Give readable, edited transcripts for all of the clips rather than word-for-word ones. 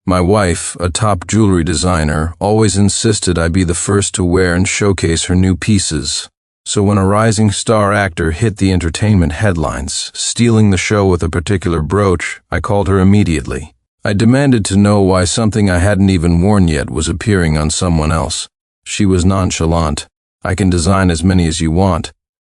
My wife, a top jewelry designer, always insisted I be the first to wear and showcase her new pieces. So when a rising star actor hit the entertainment headlines, stealing the show with a particular brooch, I called her immediately. I demanded to know why something I hadn't even worn yet was appearing on someone else. She was nonchalant. I can design as many as you want,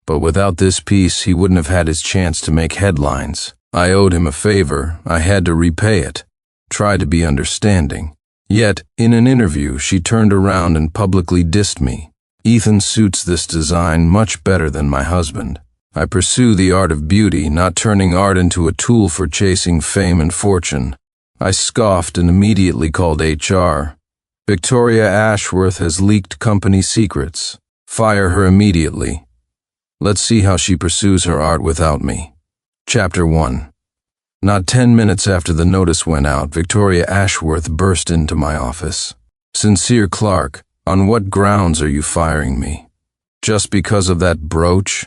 but without this piece, he wouldn't have had his chance to make headlines. I owed him a favor. I had to repay it. Try to be understanding. Yet, in an interview, she turned around and publicly dissed me. Ethan suits this design much better than my husband. I pursue the art of beauty, not turning art into a tool for chasing fame and fortune. I scoffed and immediately called HR. Victoria Ashworth has leaked company secrets. Fire her immediately. Let's see how she pursues her art without me. Chapter 1. Not 10 minutes after the notice went out, Victoria Ashworth burst into my office. Sincere Clark, on what grounds are you firing me? Just because of that brooch?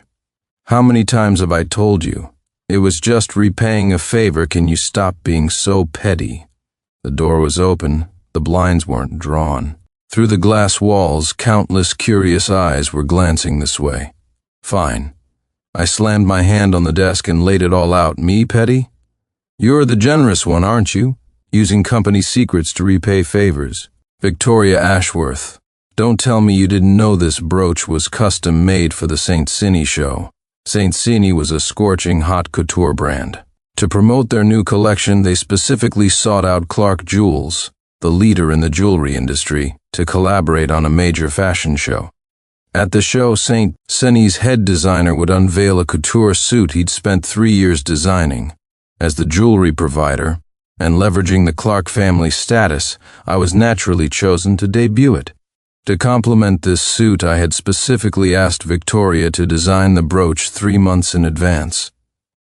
How many times have I told you? It was just repaying a favor. Can you stop being so petty? The door was open. The blinds weren't drawn. Through the glass walls, countless curious eyes were glancing this way. Fine. I slammed my hand on the desk and laid it all out. Me, petty? You're the generous one, aren't you? Using company secrets to repay favors. Victoria Ashworth, don't tell me you didn't know this brooch was custom made for the St. Cini show. St. Cini was a scorching hot couture brand. To promote their new collection, they specifically sought out Clark Jewels, the leader in the jewelry industry, to collaborate on a major fashion show. At the show, St. Cini's head designer would unveil a couture suit he'd spent 3 years designing. As the jewelry provider, and leveraging the Clark family status, I was naturally chosen to debut it. To complement this suit, I had specifically asked Victoria to design the brooch 3 months in advance.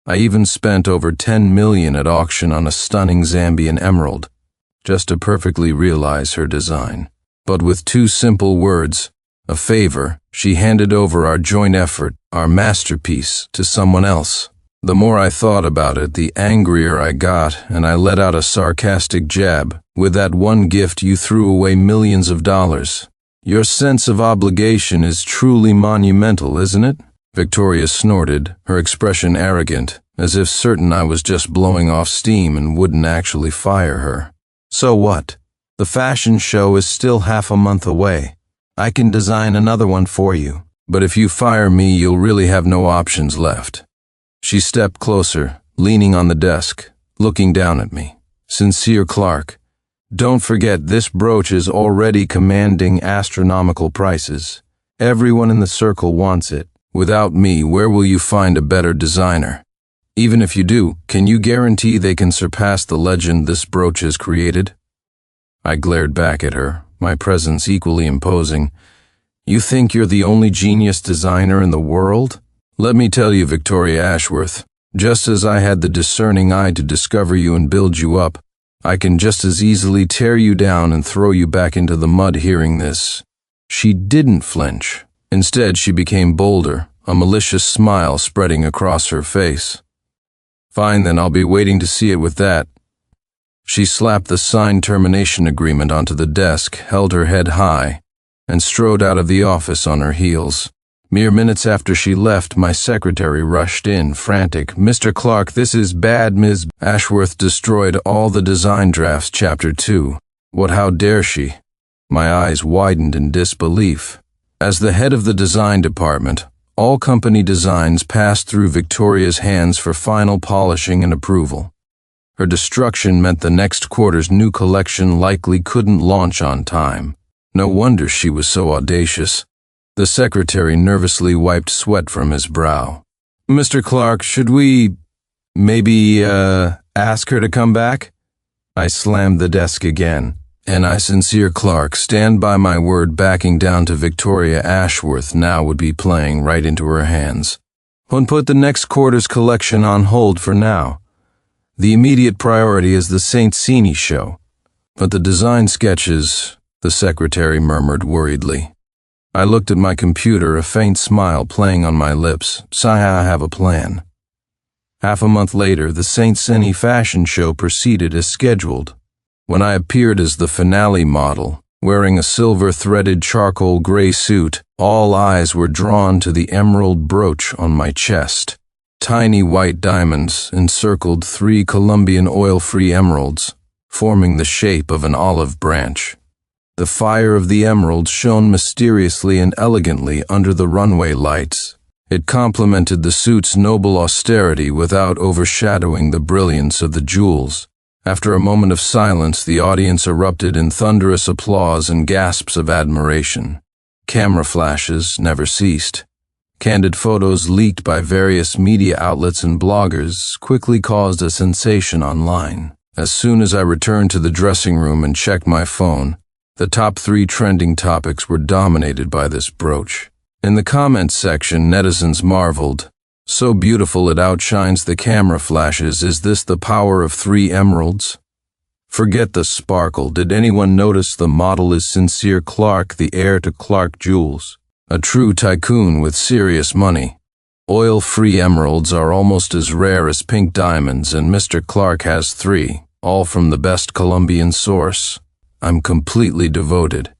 I even spent over $10 million at auction on a stunning Zambian emerald, just to perfectly realize her design. But with 2 simple words, a favor, she handed over our joint effort, our masterpiece, to someone else. The more I thought about it, the angrier I got, and I let out a sarcastic jab. With that one gift, you threw away millions of dollars. Your sense of obligation is truly monumental, isn't it? Victoria snorted, her expression arrogant, as if certain I was just blowing off steam and wouldn't actually fire her. So what? The fashion show is still half a month away. I can design another one for you. But if you fire me, you'll really have no options left. She stepped closer, leaning on the desk, looking down at me. Sincere Clark, don't forget this brooch is already commanding astronomical prices. Everyone in the circle wants it. Without me, where will you find a better designer? Even if you do, can you guarantee they can surpass the legend this brooch has created? I glared back at her, my presence equally imposing. You think you're the only genius designer in the world? Let me tell you, Victoria Ashworth, just as I had the discerning eye to discover you and build you up, I can just as easily tear you down and throw you back into the mud hearing this. She didn't flinch. Instead, she became bolder, a malicious smile spreading across her face. Fine then, I'll be waiting to see it with that. She slapped the signed termination agreement onto the desk, held her head high, and strode out of the office on her heels. Mere minutes after she left, my secretary rushed in, frantic. Mr. Clark, this is bad. Ms. Ashworth destroyed all the design drafts. Chapter 2. What, how dare she? My eyes widened in disbelief. As the head of the design department, all company designs passed through Victoria's hands for final polishing and approval. Her destruction meant the next quarter's new collection likely couldn't launch on time. No wonder she was so audacious. The secretary nervously wiped sweat from his brow. Mr. Clark, should we maybe ask her to come back? I slammed the desk again. And I, Sincere Clark, stand by my word, backing down to Victoria Ashworth now would be playing right into her hands. And put the next quarter's collection on hold for now. The immediate priority is the St. Cini show. But the design sketches, the secretary murmured worriedly. I looked at my computer, a faint smile playing on my lips. I have a plan. Half a month later, the St. Cini fashion show proceeded as scheduled. When I appeared as the finale model, wearing a silver-threaded charcoal gray suit, all eyes were drawn to the emerald brooch on my chest. Tiny white diamonds encircled 3 Colombian oil-free emeralds, forming the shape of an olive branch. The fire of the emeralds shone mysteriously and elegantly under the runway lights. It complemented the suit's noble austerity without overshadowing the brilliance of the jewels. After a moment of silence, the audience erupted in thunderous applause and gasps of admiration. Camera flashes never ceased. Candid photos leaked by various media outlets and bloggers quickly caused a sensation online. As soon as I returned to the dressing room and checked my phone, the top 3 trending topics were dominated by this brooch. In the comments section, netizens marveled, "So beautiful it outshines the camera flashes. Is this the power of 3 emeralds?" Forget the sparkle. Did anyone notice the model is Sincere Clark, the heir to Clark Jewels? A true tycoon with serious money. Oil-free emeralds are almost as rare as pink diamonds, and Mr. Clark has 3, all from the best Colombian source. I'm completely devoted.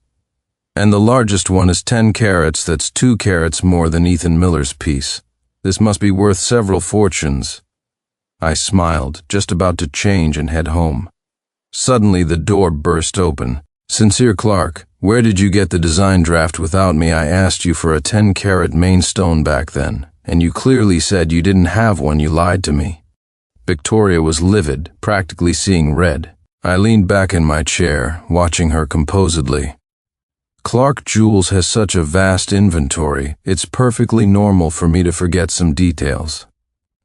And the largest one is 10 carats. That's 2 carats more than Ethan Miller's piece. This must be worth several fortunes. I smiled, just about to change and head home. Suddenly the door burst open. "Sincere Clark, where did you get the design draft without me? I asked you for a 10-carat main stone back then, and you clearly said you didn't have one. You lied to me." Victoria was livid, practically seeing red. I leaned back in my chair, watching her composedly. "Clark Jewels has such a vast inventory, it's perfectly normal for me to forget some details."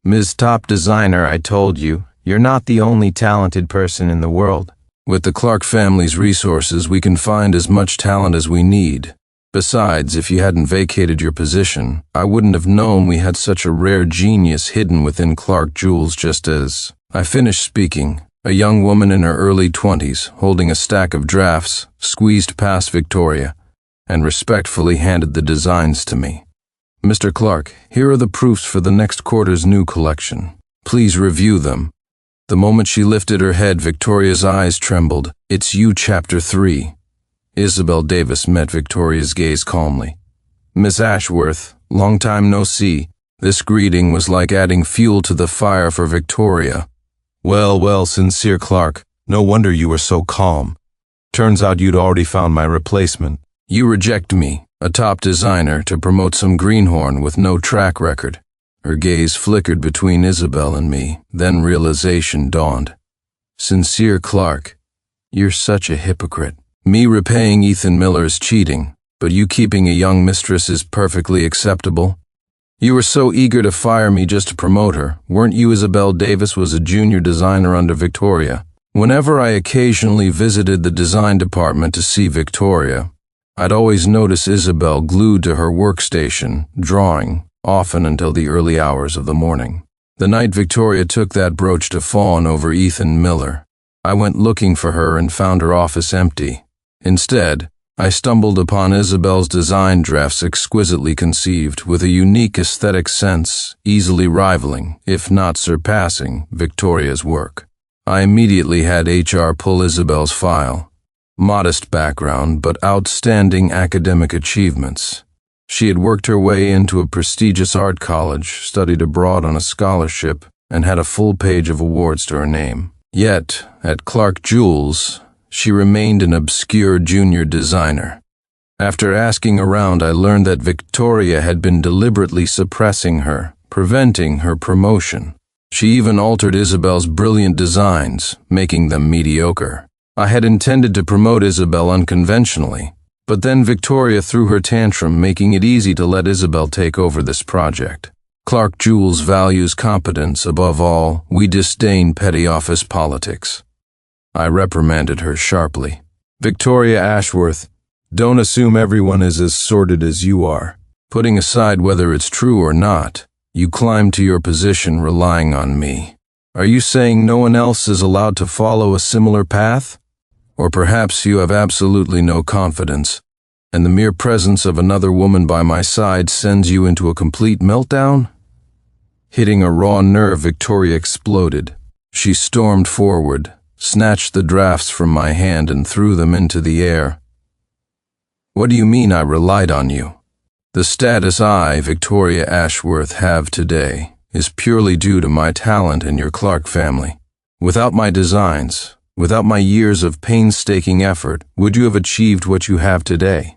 "Ms. Top Designer, I told you, you're not the only talented person in the world. With the Clark family's resources, we can find as much talent as we need. Besides, if you hadn't vacated your position, I wouldn't have known we had such a rare genius hidden within Clark Jewels." Just as I finished speaking, a young woman in her early 20s, holding a stack of drafts, squeezed past Victoria and respectfully handed the designs to me. "Mr. Clark, here are the proofs for the next quarter's new collection. Please review them." The moment she lifted her head, Victoria's eyes trembled. "It's you, Chapter 3. Isabel Davis met Victoria's gaze calmly. "Miss Ashworth, long time no see." This greeting was like adding fuel to the fire for Victoria. Well, Sincere Clark, no wonder you were so calm. Turns out you'd already found my replacement." "You reject me, a top designer, to promote some greenhorn with no track record." Her gaze flickered between Isabel and me, then realization dawned. "Sincere Clark, you're such a hypocrite. Me repaying Ethan Miller's cheating, but you keeping a young mistress is perfectly acceptable. You were so eager to fire me just to promote her, weren't you? Isabel Davis was a junior designer under Victoria. Whenever I occasionally visited the design department to see Victoria, I'd always notice Isabel glued to her workstation, drawing, often until the early hours of the morning. The night Victoria took that brooch to fawn over Ethan Miller, I went looking for her and found her office empty. Instead, I stumbled upon Isabel's design drafts, exquisitely conceived, with a unique aesthetic sense, easily rivaling, if not surpassing, Victoria's work. I immediately had HR pull Isabel's file. Modest background, but outstanding academic achievements. She had worked her way into a prestigious art college, studied abroad on a scholarship, and had a full page of awards to her name. Yet, at Clark Jewels, she remained an obscure junior designer. After asking around, I learned that Victoria had been deliberately suppressing her, preventing her promotion. She even altered Isabel's brilliant designs, making them mediocre. I had intended to promote Isabel unconventionally, but then Victoria threw her tantrum, making it easy to let Isabel take over this project. Clark Jewels values competence above all. We disdain petty office politics. I reprimanded her sharply. "Victoria Ashworth, don't assume everyone is as sordid as you are. Putting aside whether it's true or not, you climbed to your position relying on me. Are you saying no one else is allowed to follow a similar path? Or perhaps you have absolutely no confidence, and the mere presence of another woman by my side sends you into a complete meltdown?" Hitting a raw nerve, Victoria exploded. She stormed forward, snatched the drafts from my hand and threw them into the air. What do you mean I relied on you? The status I, Victoria Ashworth, have today is purely due to my talent and your Clark family. Without my designs, without my years of painstaking effort, would you have achieved what you have today?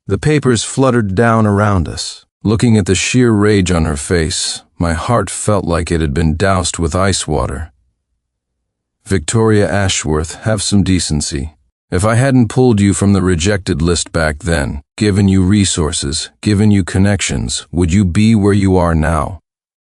The papers fluttered down around us. Looking at the sheer rage on her face, my heart felt like it had been doused with ice water. Victoria Ashworth, have some decency. If I hadn't pulled you from the rejected list back then, given you resources, given you connections, would you be where you are now?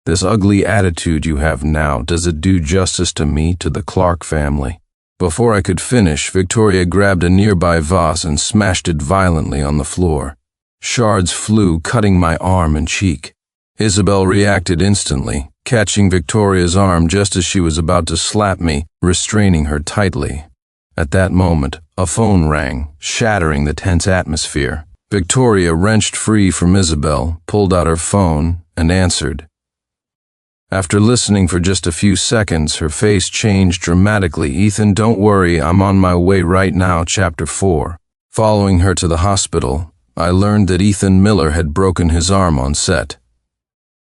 This ugly attitude you have now, does it do justice to me, to the Clark family? Before I could finish, Victoria grabbed a nearby vase and smashed it violently on the floor. Shards flew, cutting my arm and cheek. Isabel reacted instantly, catching Victoria's arm just as she was about to slap me, restraining her tightly. At that moment, a phone rang, shattering the tense atmosphere. Victoria wrenched free from Isabel, pulled out her phone, and answered. After listening for just a few seconds, her face changed dramatically. Ethan, don't worry, I'm on my way right now, Chapter 4. Following her to the hospital, I learned that Ethan Miller had broken his arm on set.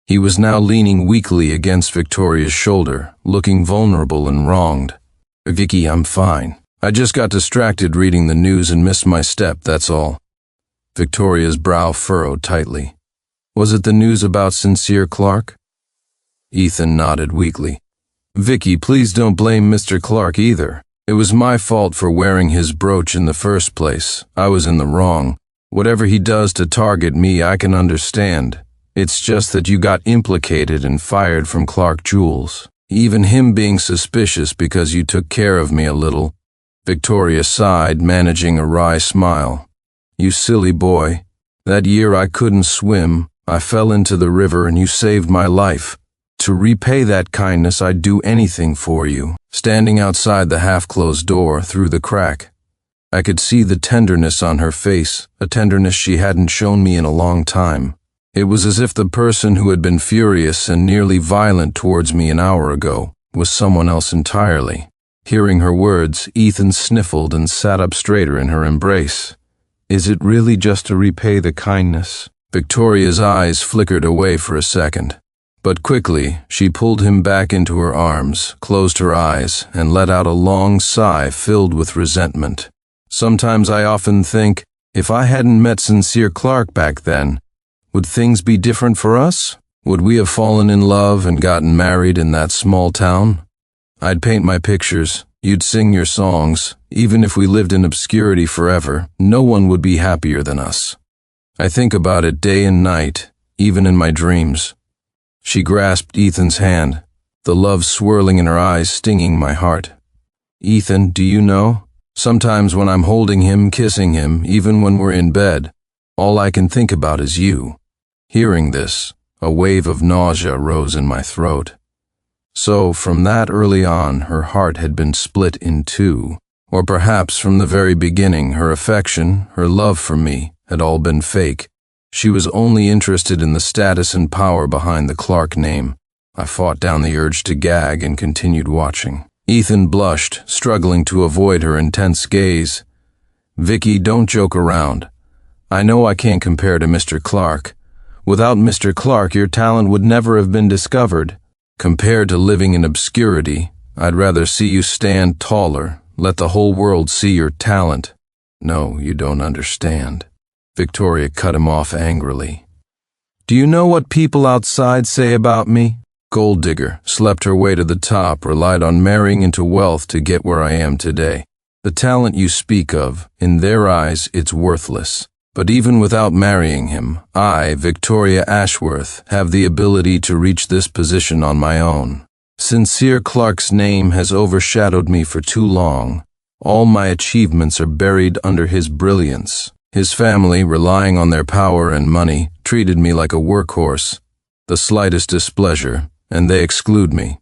He was now leaning weakly against Victoria's shoulder, looking vulnerable and wronged. Vicky, I'm fine. I just got distracted reading the news and missed my step, that's all. Victoria's brow furrowed tightly. Was it the news about Sincere Clark? Ethan nodded weakly. Vicky, please don't blame Mr. Clark either. It was my fault for wearing his brooch in the first place. I was in the wrong. Whatever he does to target me, I can understand. It's just that you got implicated and fired from Clark Jewels. Even him being suspicious because you took care of me a little. Victoria sighed, managing a wry smile. You silly boy. That year I couldn't swim. I fell into the river and you saved my life. To repay that kindness, I'd do anything for you. Standing outside the half-closed door, through the crack, I could see the tenderness on her face, a tenderness she hadn't shown me in a long time. It was as if the person who had been furious and nearly violent towards me an hour ago was someone else entirely. Hearing her words, Ethan sniffled and sat up straighter in her embrace. Is it really just to repay the kindness? Victoria's eyes flickered away for a second. But quickly, she pulled him back into her arms, closed her eyes, and let out a long sigh filled with resentment. Sometimes I often think, if I hadn't met Sincere Clark back then, would things be different for us? Would we have fallen in love and gotten married in that small town? I'd paint my pictures, you'd sing your songs. Even if we lived in obscurity forever, no one would be happier than us. I think about it day and night, even in my dreams. She grasped Ethan's hand, the love swirling in her eyes, stinging my heart. Ethan, do you know? Sometimes when I'm holding him, kissing him, even when we're in bed, all I can think about is you. Hearing this, a wave of nausea rose in my throat. So, from that early on, her heart had been split in two. Or perhaps from the very beginning, her affection, her love for me, had all been fake. She was only interested in the status and power behind the Clark name. I fought down the urge to gag and continued watching. Ethan blushed, struggling to avoid her intense gaze. Vicky, don't joke around. I know I can't compare to Mr. Clark. Without Mr. Clark, your talent would never have been discovered. Compared to living in obscurity, I'd rather see you stand taller, let the whole world see your talent. No, you don't understand. Victoria cut him off angrily. Do you know what people outside say about me? Gold digger, slept her way to the top, relied on marrying into wealth to get where I am today. The talent you speak of, in their eyes, it's worthless. But even without marrying him, I, Victoria Ashworth, have the ability to reach this position on my own. Sincere Clark's name has overshadowed me for too long. All my achievements are buried under his brilliance. His family, relying on their power and money, treated me like a workhorse. The slightest displeasure, and they exclude me.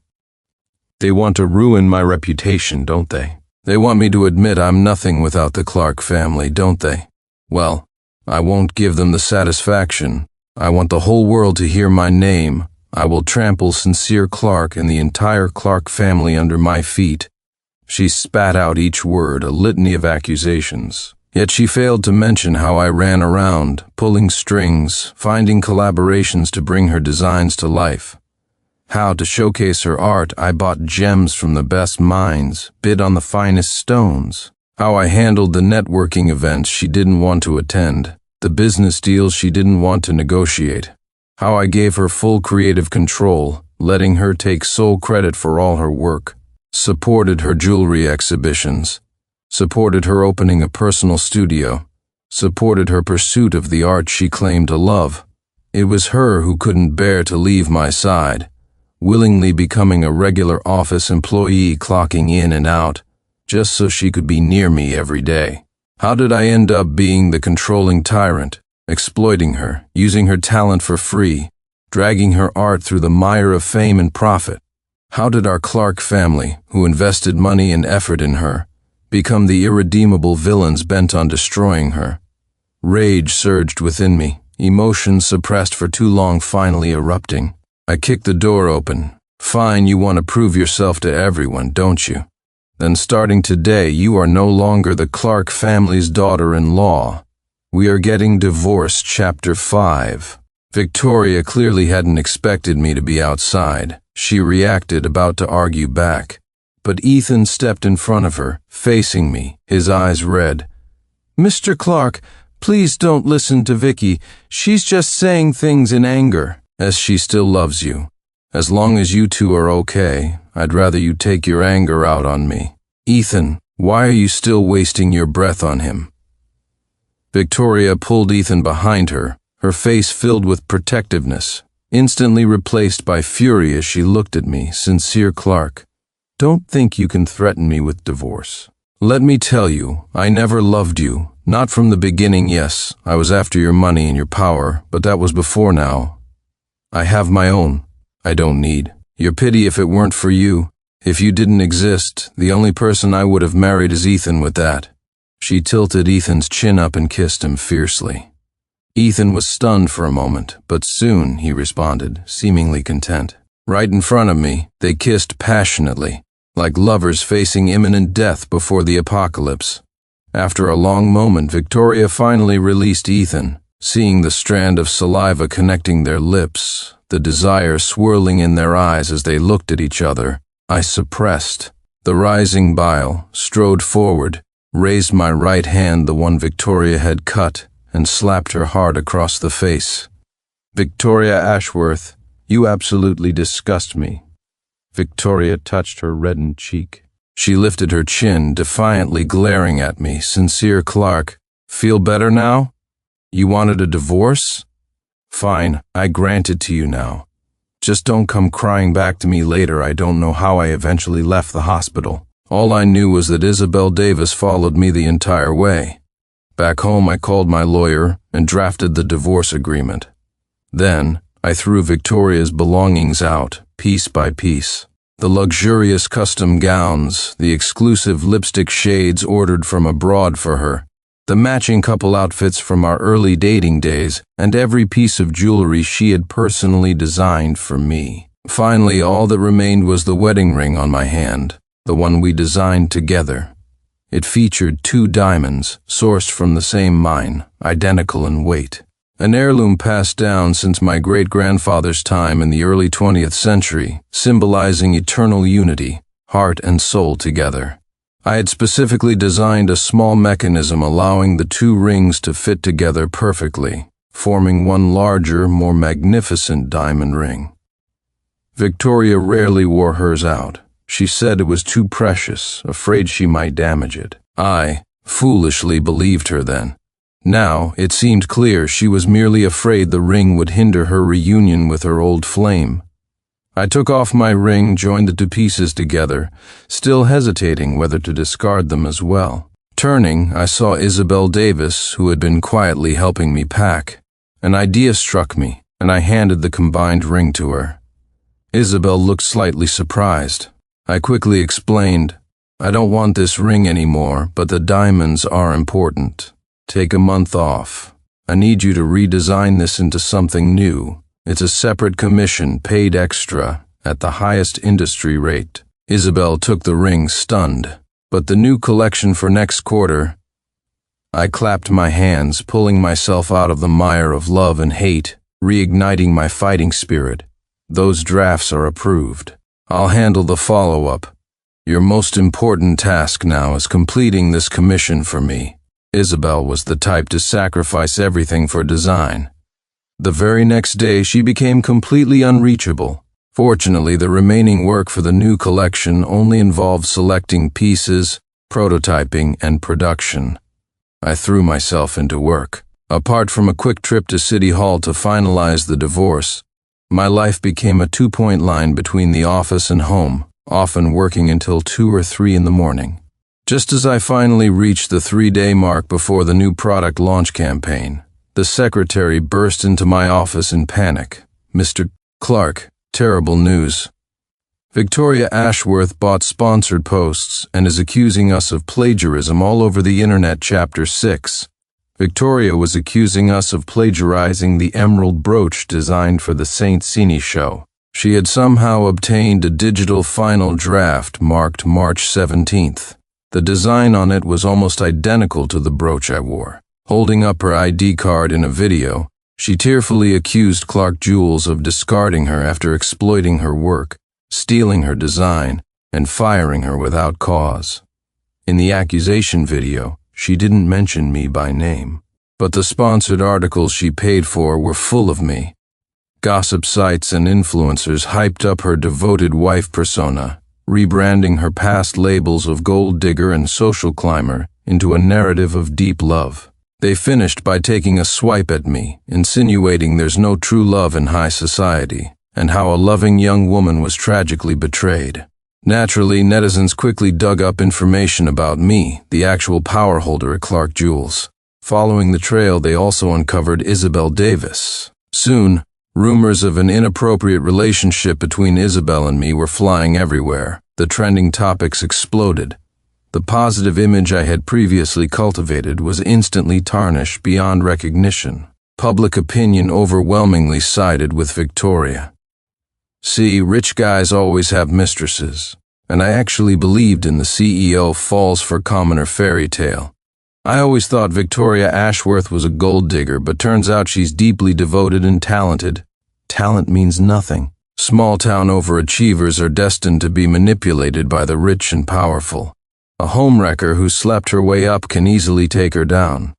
They want to ruin my reputation, don't they? They want me to admit I'm nothing without the Clark family, don't they? Well, I won't give them the satisfaction. I want the whole world to hear my name. I will trample Sincere Clark and the entire Clark family under my feet. She spat out each word, a litany of accusations. Yet she failed to mention how I ran around, pulling strings, finding collaborations to bring her designs to life. How, to showcase her art, I bought gems from the best mines, bid on the finest stones. How I handled the networking events she didn't want to attend, the business deals she didn't want to negotiate. How I gave her full creative control, letting her take sole credit for all her work. Supported her jewelry exhibitions. Supported her opening a personal studio. Supported her pursuit of the art she claimed to love. It was her who couldn't bear to leave my side, willingly becoming a regular office employee, clocking in and out, just so she could be near me every day. How did I end up being the controlling tyrant, exploiting her, using her talent for free, dragging her art through the mire of fame and profit? How did our Clark family, who invested money and effort in her, become the irredeemable villains bent on destroying her? Rage surged within me, emotions suppressed for too long finally erupting. I kicked the door open. Fine, you want to prove yourself to everyone, don't you? Then starting today, you are no longer the Clark family's daughter-in-law. We are getting divorced, Chapter 5. Victoria clearly hadn't expected me to be outside. She reacted, about to argue back. But Ethan stepped in front of her, facing me, his eyes red. "Mr. Clark, please don't listen to Vicky. She's just saying things in anger, as she still loves you. As long as you two are okay, I'd rather you take your anger out on me. Ethan, why are you still wasting your breath on him?" Victoria pulled Ethan behind her, her face filled with protectiveness, instantly replaced by fury as she looked at me. "Sincere Clark, don't think you can threaten me with divorce. Let me tell you, I never loved you. Not from the beginning. Yes, I was after your money and your power, but that was before now. I have my own. I don't need your pity. If it weren't for you, if you didn't exist, the only person I would have married is Ethan. With that, she tilted Ethan's chin up and kissed him fiercely. Ethan was stunned for a moment, but soon he responded, seemingly content. Right in front of me, they kissed passionately, like lovers facing imminent death before the apocalypse. After a long moment, Victoria finally released Ethan, seeing the strand of saliva connecting their lips, the desire swirling in their eyes as they looked at each other. I suppressed the rising bile, strode forward, raised my right hand, the one Victoria had cut, and slapped her hard across the face. "Victoria Ashworth, you absolutely disgust me." Victoria touched her reddened cheek. She lifted her chin, defiantly glaring at me. "Sincere Clark, feel better now? You wanted a divorce? Fine, I grant it to you now. Just don't come crying back to me later. I don't know how I eventually left the hospital. All I knew was that Isabel Davis followed me the entire way. Back home, I called my lawyer and drafted the divorce agreement. Then, I threw Victoria's belongings out, piece by piece. The luxurious custom gowns, the exclusive lipstick shades ordered from abroad for her, the matching couple outfits from our early dating days, and every piece of jewelry she had personally designed for me. Finally, all that remained was the wedding ring on my hand, the one we designed together. It featured 2 diamonds, sourced from the same mine, identical in weight. An heirloom passed down since my great-grandfather's time in the early 20th century, symbolizing eternal unity, heart and soul together. I had specifically designed a small mechanism allowing the 2 rings to fit together perfectly, forming one larger, more magnificent diamond ring. Victoria rarely wore hers out. She said it was too precious, afraid she might damage it. I foolishly believed her then. Now, it seemed clear she was merely afraid the ring would hinder her reunion with her old flame. I took off my ring, joined the 2 pieces together, still hesitating whether to discard them as well. Turning, I saw Isabel Davis, who had been quietly helping me pack. An idea struck me, and I handed the combined ring to her. Isabel looked slightly surprised. I quickly explained, "I don't want this ring anymore, but the diamonds are important. Take a month off. I need you to redesign this into something new. It's a separate commission, paid extra, at the highest industry rate." Isabel took the ring stunned. But the new collection for next quarter? I clapped my hands, pulling myself out of the mire of love and hate, reigniting my fighting spirit. Those drafts are approved. I'll handle the follow-up. Your most important task now is completing this commission for me. Isabel was the type to sacrifice everything for design. The very next day, she became completely unreachable. Fortunately, the remaining work for the new collection only involved selecting pieces, prototyping, and production. I threw myself into work. Apart from a quick trip to City Hall to finalize the divorce, my life became a two-point line between the office and home, often working until 2 or 3 in the morning. Just as I finally reached the 3-day mark before the new product launch campaign, the secretary burst into my office in panic. "Mr. Clark, terrible news. Victoria Ashworth bought sponsored posts and is accusing us of plagiarism all over the internet." Chapter 6. Victoria was accusing us of plagiarizing the emerald brooch designed for the St. Cini show. She had somehow obtained a digital final draft marked March 17th. The design on it was almost identical to the brooch I wore. Holding up her ID card in a video, she tearfully accused Clark Jewels of discarding her after exploiting her work, stealing her design, and firing her without cause. In the accusation video, she didn't mention me by name, but the sponsored articles she paid for were full of me. Gossip sites and influencers hyped up her devoted wife persona, rebranding her past labels of gold digger and social climber into a narrative of deep love. They finished by taking a swipe at me, insinuating there's no true love in high society, and how a loving young woman was tragically betrayed. Naturally, netizens quickly dug up information about me, the actual power holder at Clark Jewels. Following the trail, they also uncovered Isabel Davis. Soon, rumors of an inappropriate relationship between Isabel and me were flying everywhere. The trending topics exploded. The positive image I had previously cultivated was instantly tarnished beyond recognition. Public opinion overwhelmingly sided with Victoria. See, rich guys always have mistresses, and I actually believed in the CEO falls for commoner fairy tale. I always thought Victoria Ashworth was a gold digger, but turns out she's deeply devoted and talented. Talent means nothing. Small-town overachievers are destined to be manipulated by the rich and powerful. A homewrecker who slept her way up can easily take her down.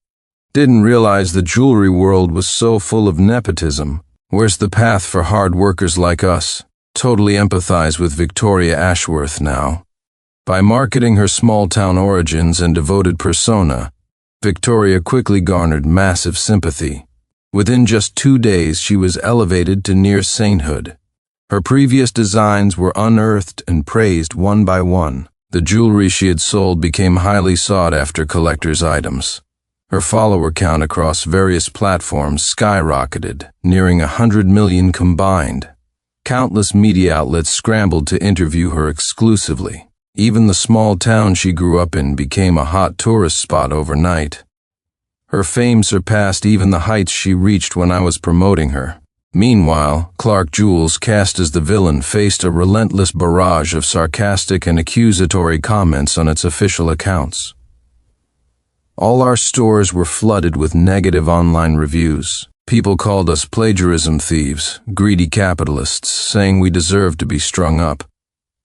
Didn't realize the jewelry world was so full of nepotism. Where's the path for hard workers like us? Totally empathize with Victoria Ashworth now. By marketing her small-town origins and devoted persona, Victoria quickly garnered massive sympathy. Within just 2 days, she was elevated to near sainthood. Her previous designs were unearthed and praised one by one. The jewelry she had sold became highly sought-after collector's items. Her follower count across various platforms skyrocketed, nearing 100 million combined. Countless media outlets scrambled to interview her exclusively. Even the small town she grew up in became a hot tourist spot overnight. Her fame surpassed even the heights she reached when I was promoting her. Meanwhile, Clark Jewels, cast as the villain, faced a relentless barrage of sarcastic and accusatory comments on its official accounts. All our stores were flooded with negative online reviews. People called us plagiarism thieves, greedy capitalists, saying we deserved to be strung up.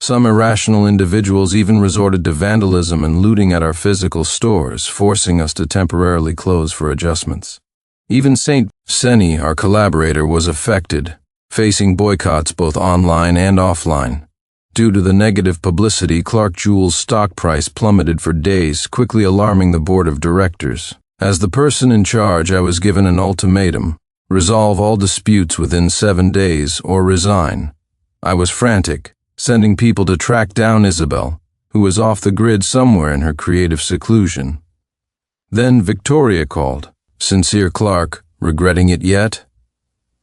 Some irrational individuals even resorted to vandalism and looting at our physical stores, forcing us to temporarily close for adjustments. Even St. Cini, our collaborator, was affected, facing boycotts both online and offline. Due to the negative publicity, Clark Jewels' stock price plummeted for days, quickly alarming the board of directors. As the person in charge, I was given an ultimatum: resolve all disputes within 7 days or resign. I was frantic, sending people to track down Isabel, who was off the grid somewhere in her creative seclusion. Then Victoria called. "Sincere Clark, regretting it yet?"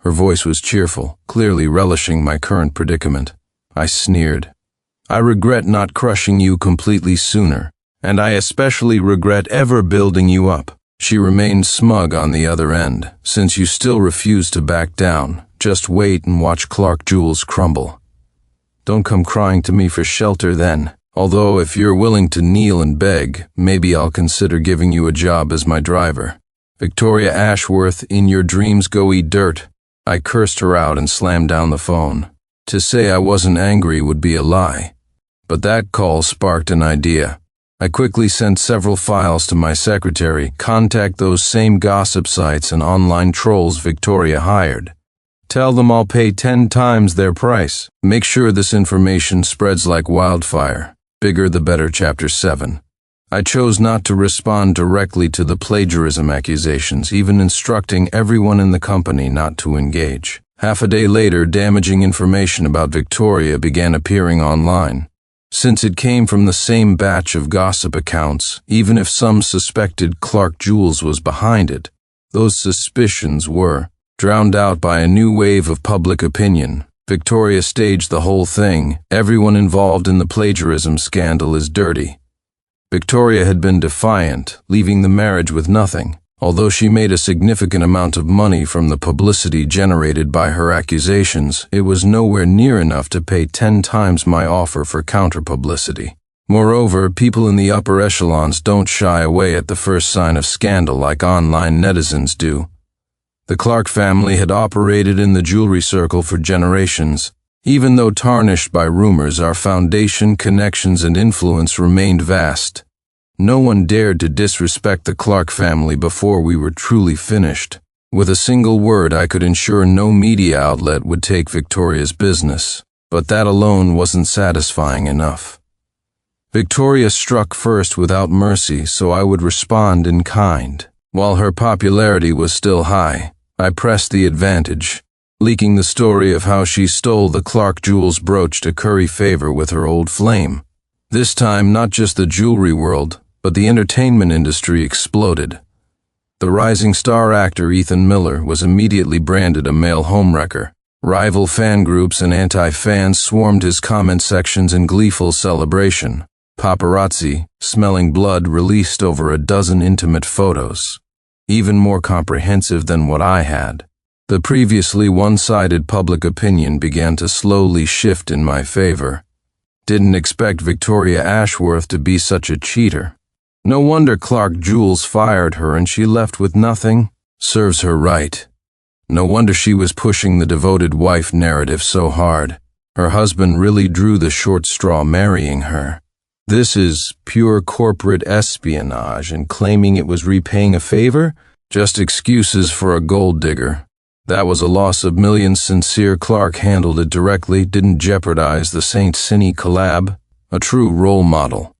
Her voice was cheerful, clearly relishing my current predicament. I sneered. "I regret not crushing you completely sooner, and I especially regret ever building you up." She remained smug on the other end. "Since you still refuse to back down, just wait and watch Clark Jewels crumble." Don't come crying to me for shelter then. Although if you're willing to kneel and beg, maybe I'll consider giving you a job as my driver. Victoria Ashworth, in your dreams go eat dirt. I cursed her out and slammed down the phone. To say I wasn't angry would be a lie. But that call sparked an idea. I quickly sent several files to my secretary, contact those same gossip sites and online trolls Victoria hired. Tell them I'll pay 10 times their price. Make sure this information spreads like wildfire. Bigger the better, Chapter 7. I chose not to respond directly to the plagiarism accusations, even instructing everyone in the company not to engage. Half a day later, damaging information about Victoria began appearing online. Since it came from the same batch of gossip accounts, even if some suspected Clark Jules was behind it, those suspicions were drowned out by a new wave of public opinion. Victoria staged the whole thing. Everyone involved in the plagiarism scandal is dirty. Victoria had been defiant, leaving the marriage with nothing. Although she made a significant amount of money from the publicity generated by her accusations, it was nowhere near enough to pay 10 times my offer for counter-publicity. Moreover, people in the upper echelons don't shy away at the first sign of scandal like online netizens do. The Clark family had operated in the jewelry circle for generations. Even though tarnished by rumors, our foundation, connections, and influence remained vast. No one dared to disrespect the Clark family before we were truly finished. With a single word, I could ensure no media outlet would take Victoria's business. But that alone wasn't satisfying enough. Victoria struck first without mercy, so I would respond in kind. While her popularity was still high, I pressed the advantage, leaking the story of how she stole the Clark Jules brooch to curry favor with her old flame. This time, not just the jewelry world, but the entertainment industry exploded. The rising star actor Ethan Miller was immediately branded a male homewrecker. Rival fan groups and anti-fans swarmed his comment sections in gleeful celebration. Paparazzi, smelling blood, released over a dozen intimate photos, even more comprehensive than what I had. The previously one-sided public opinion began to slowly shift in my favor. Didn't expect Victoria Ashworth to be such a cheater. No wonder Clark Jules fired her and she left with nothing. Serves her right. No wonder she was pushing the devoted wife narrative so hard. Her husband really drew the short straw marrying her. This is pure corporate espionage, and claiming it was repaying a favor? Just excuses for a gold digger. That was a loss of millions. Sincere Clark handled it directly, didn't jeopardize the Saint Cine collab. A true role model.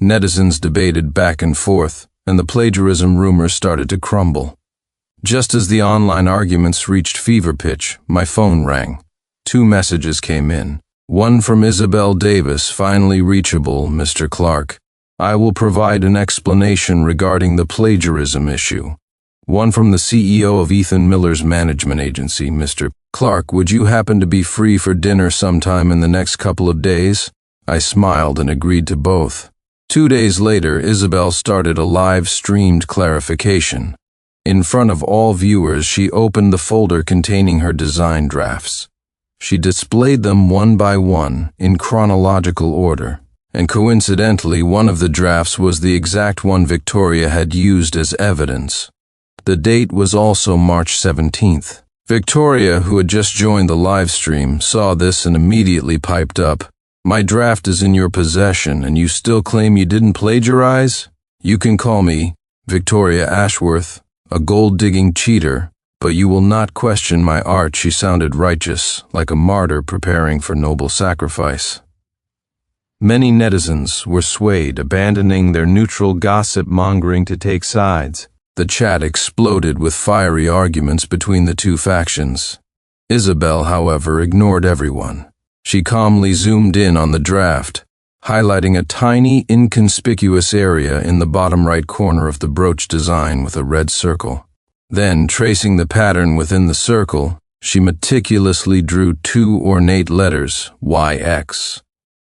Netizens debated back and forth, and the plagiarism rumors started to crumble. Just as the online arguments reached fever pitch, my phone rang. 2 messages came in. One from Isabel Davis, finally reachable, Mr. Clark. I will provide an explanation regarding the plagiarism issue. One from the CEO of Ethan Miller's management agency, Mr. Clark, would you happen to be free for dinner sometime in the next couple of days? I smiled and agreed to both. 2 days later, Isabel started a live-streamed clarification. In front of all viewers, she opened the folder containing her design drafts. She displayed them one by one, in chronological order. And coincidentally, one of the drafts was the exact one Victoria had used as evidence. The date was also March 17th. Victoria, who had just joined the live stream, saw this and immediately piped up. My draft is in your possession, and you still claim you didn't plagiarize? You can call me Victoria Ashworth, a gold-digging cheater, but you will not question my art. She sounded righteous, like a martyr preparing for noble sacrifice. Many netizens were swayed, abandoning their neutral gossip-mongering to take sides. The chat exploded with fiery arguments between the two factions. Isabel, however, ignored everyone. She calmly zoomed in on the draft, highlighting a tiny, inconspicuous area in the bottom right corner of the brooch design with a red circle. Then, tracing the pattern within the circle, she meticulously drew 2 ornate letters, YX.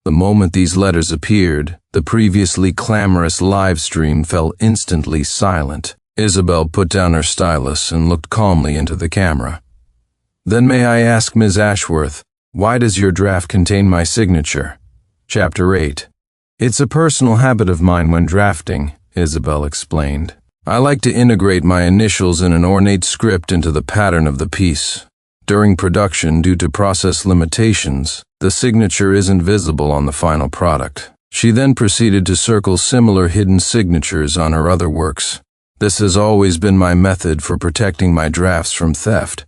The moment these letters appeared, the previously clamorous live stream fell instantly silent. Isabel put down her stylus and looked calmly into the camera. Then may I ask, Ms. Ashworth, Why does your draft contain my signature? Chapter 8. It's a personal habit of mine when drafting, Isabel explained. I like to integrate my initials in an ornate script into the pattern of the piece. During production, due to process limitations, the signature isn't visible on the final product. She then proceeded to circle similar hidden signatures on her other works. This has always been my method for protecting my drafts from theft.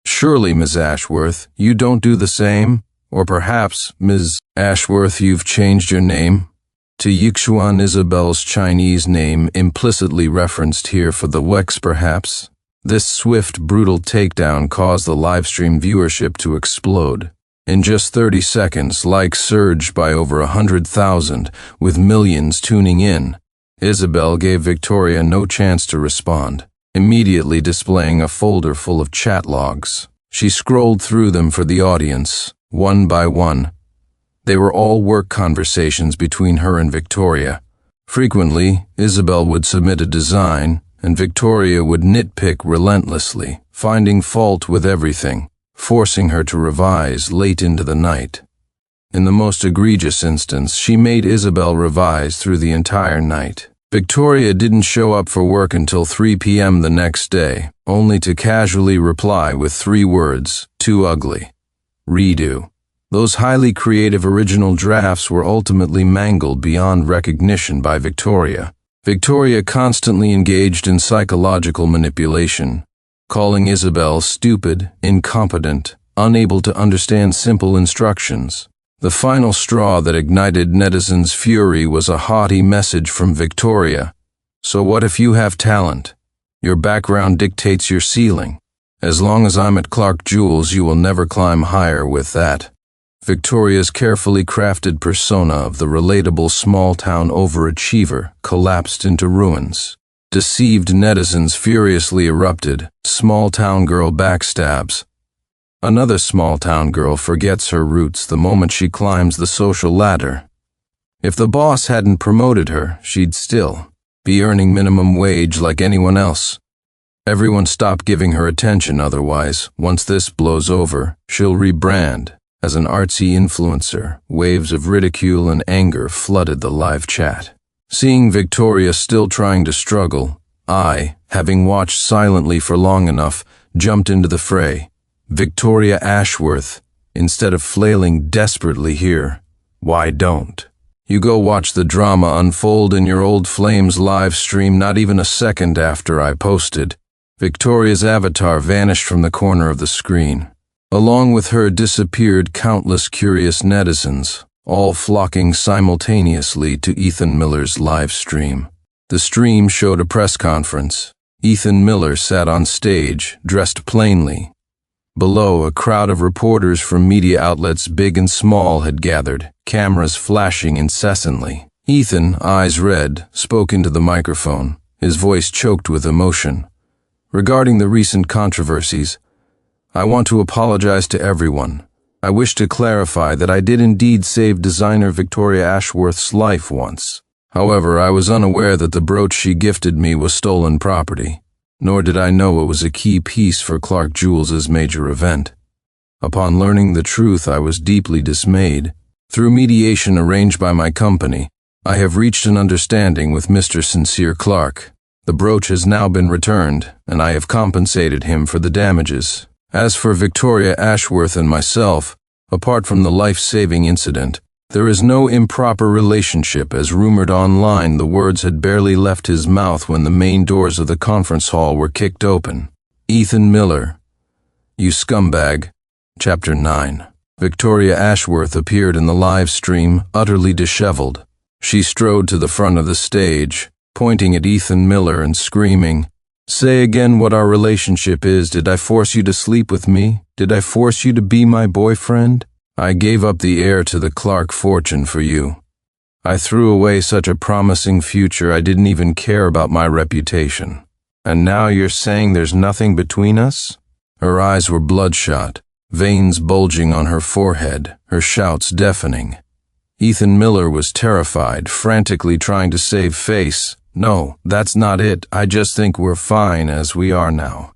Surely, Ms. Ashworth, you don't do the same? Or perhaps, Ms. Ashworth, you've changed your name? To Yixuan, Isabel's Chinese name, implicitly referenced here for the Wex perhaps. This swift, brutal takedown caused the livestream viewership to explode. In just 30 seconds, likes surged by over 100,000, with millions tuning in. Isabel gave Victoria no chance to respond, immediately displaying a folder full of chat logs. She scrolled through them for the audience, one by one. They were all work conversations between her and Victoria. Frequently, Isabel would submit a design, and Victoria would nitpick relentlessly, finding fault with everything, forcing her to revise late into the night. In the most egregious instance, she made Isabel revise through the entire night. Victoria didn't show up for work until 3 p.m. the next day, only to casually reply with 3 words, "Too ugly." Redo. Those highly creative original drafts were ultimately mangled beyond recognition by Victoria. Victoria constantly engaged in psychological manipulation, calling Isabel stupid, incompetent, unable to understand simple instructions. The final straw that ignited netizens' fury was a haughty message from Victoria. So what if you have talent? Your background dictates your ceiling. As long as I'm at Clark Jewels, you will never climb higher with that. Victoria's carefully crafted persona of the relatable small-town overachiever collapsed into ruins. Deceived netizens furiously erupted. Small-town girl backstabs. Another small-town girl forgets her roots the moment she climbs the social ladder. If the boss hadn't promoted her, she'd still be earning minimum wage like anyone else. Everyone stop giving her attention, otherwise, once this blows over, she'll rebrand as an artsy influencer. Waves of ridicule and anger flooded the live chat. Seeing Victoria still trying to struggle, I, having watched silently for long enough, jumped into the fray. Victoria Ashworth, instead of flailing desperately here, why don't you go watch the drama unfold in your old Flames live stream? Not even a second after I posted, Victoria's avatar vanished from the corner of the screen. Along with her disappeared countless curious netizens, all flocking simultaneously to Ethan Miller's live stream. The stream showed a press conference. Ethan Miller sat on stage, dressed plainly. Below, a crowd of reporters from media outlets big and small had gathered, cameras flashing incessantly. Ethan, eyes red, spoke into the microphone, his voice choked with emotion. Regarding the recent controversies, I want to apologize to everyone. I wish to clarify that I did indeed save designer Victoria Ashworth's life once. However, I was unaware that the brooch she gifted me was stolen property, nor did I know it was a key piece for Clark Jewels' major event. Upon learning the truth, I was deeply dismayed. Through mediation arranged by my company, I have reached an understanding with Mr. Sincere Clark. The brooch has now been returned, and I have compensated him for the damages. As for Victoria Ashworth and myself, apart from the life-saving incident, there is no improper relationship. As rumored online, the words had barely left his mouth when the main doors of the conference hall were kicked open. Ethan Miller, you scumbag. Chapter 9. Victoria Ashworth appeared in the live stream, utterly disheveled. She strode to the front of the stage, pointing at Ethan Miller and screaming, "Say again what our relationship is. Did I force you to sleep with me? Did I force you to be my boyfriend? I gave up the heir to the Clark fortune for you. I threw away such a promising future. I didn't even care about my reputation. And now you're saying there's nothing between us?" Her eyes were bloodshot, veins bulging on her forehead, her shouts deafening. Ethan Miller was terrified, frantically trying to save face. "No, that's not it. I just think we're fine as we are now.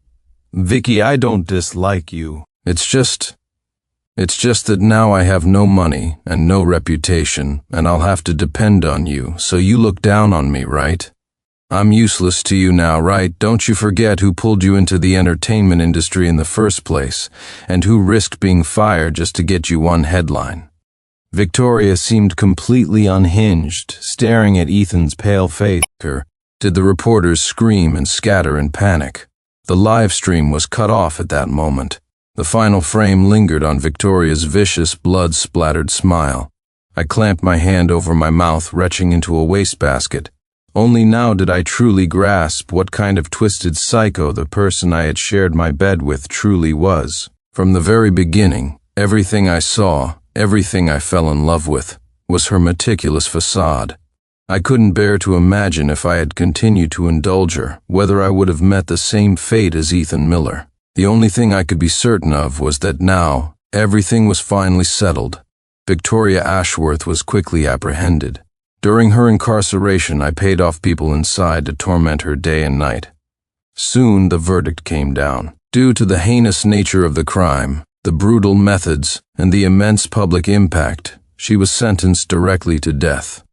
Vicky, I don't dislike you. It's It's just that now I have no money and no reputation, and I'll have to depend on you, so you look down on me, right? I'm useless to you now, right? Don't you forget who pulled you into the entertainment industry in the first place, and who risked being fired just to get you one headline." Victoria seemed completely unhinged, staring at Ethan's pale face. Did the reporters scream and scatter in panic? The live stream was cut off at that moment. The final frame lingered on Victoria's vicious, blood-splattered smile. I clamped my hand over my mouth, retching into a wastebasket. Only now did I truly grasp what kind of twisted psycho the person I had shared my bed with truly was. From the very beginning, everything I saw, everything I fell in love with, was her meticulous facade. I couldn't bear to imagine if I had continued to indulge her, whether I would have met the same fate as Ethan Miller. The only thing I could be certain of was that now, everything was finally settled. Victoria Ashworth was quickly apprehended. During her incarceration, I paid off people inside to torment her day and night. Soon the verdict came down. Due to the heinous nature of the crime, the brutal methods, and the immense public impact, she was sentenced directly to death.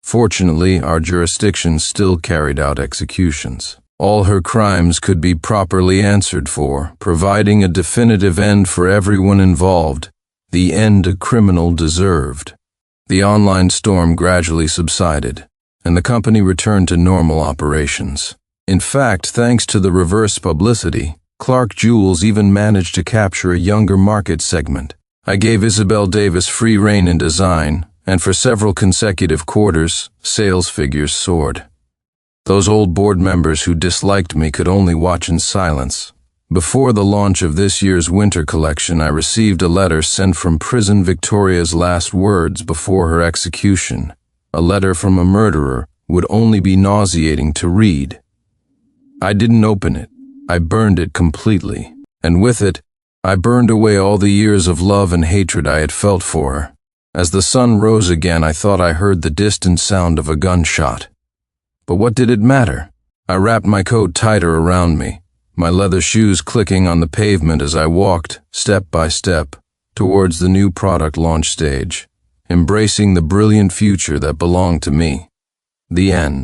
Fortunately, our jurisdiction still carried out executions. All her crimes could be properly answered for, providing a definitive end for everyone involved, the end a criminal deserved. The online storm gradually subsided, and the company returned to normal operations. In fact, thanks to the reverse publicity, Clark Jewels even managed to capture a younger market segment. I gave Isabel Davis free rein in design, and for several consecutive quarters, sales figures soared. Those old board members who disliked me could only watch in silence. Before the launch of this year's winter collection, I received a letter sent from prison Victoria's last words before her execution. A letter from a murderer would only be nauseating to read. I didn't open it. I burned it completely. And with it, I burned away all the years of love and hatred I had felt for her. As the sun rose again, I thought I heard the distant sound of a gunshot. But what did it matter? I wrapped my coat tighter around me, my leather shoes clicking on the pavement as I walked, step by step, towards the new product launch stage, embracing the brilliant future that belonged to me. The end.